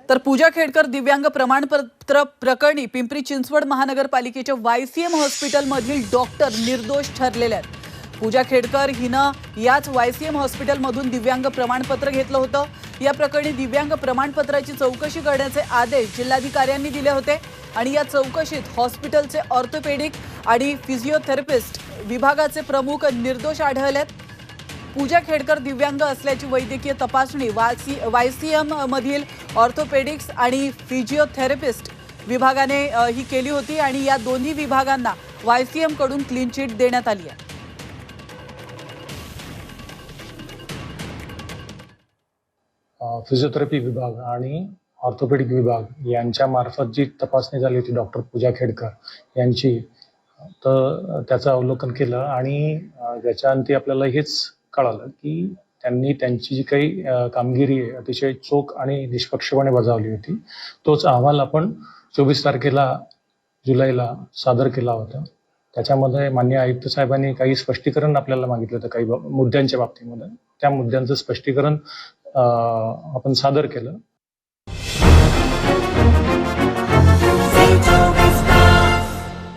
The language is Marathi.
तर पूजा खेडकर दिव्यांग प्रमाणपत्र प्रकरणी पिंपरी चिंचवड महानगरपालिकेच्या वायसीएम हॉस्पिटलमधील डॉक्टर निर्दोष ठरलेले आहेत। पूजा खेडकर हिनं याच वायसीएम हॉस्पिटलमधून दिव्यांग प्रमाणपत्र घेतलं होतं। या प्रकरणी दिव्यांग प्रमाणपत्राची चौकशी करण्याचे आदेश जिल्हाधिकाऱ्यांनी दिले होते आणि या चौकशीत हॉस्पिटलचे ऑर्थोपेडिक आणि फिजिओथेरपिस्ट विभागाचे प्रमुख निर्दोष आढळलेत। पूजा खेडकर दिव्यांग असल्याची वैद्यकीय तपासणी वायसीएम मधील ऑर्थोपेडिक्स आणि फिजिओथेरपिस्ट विभागाने ही केली होती आणि या दोन्ही विभागांना वायसीएम कडून क्लीन चिट देण्यात आली आहे। फिजिओथेरपी विभाग आणि ऑर्थोपेडिक विभाग यांच्या मार्फत जी तपासणी झाली होती डॉक्टर पूजा खेडकर यांची, तर त्याचं अवलोकन केलं आणि त्याच्या अंती आपल्याला हेच कळालं की त्यांनी त्यांची जी काही कामगिरी आहे अतिशय चोख आणि निष्पक्षपणे बजावली होती। तोच अहवाल आपण 24 तारखेला जुलैला सादर केला होता। त्याच्यामध्ये माननीय आयुक्त साहेबांनी काही स्पष्टीकरण आपल्याला मागितलं होतं काही मुद्द्यांच्या बाबतीमध्ये। त्या मुद्द्यांचं स्पष्टीकरण आपण सादर केलं।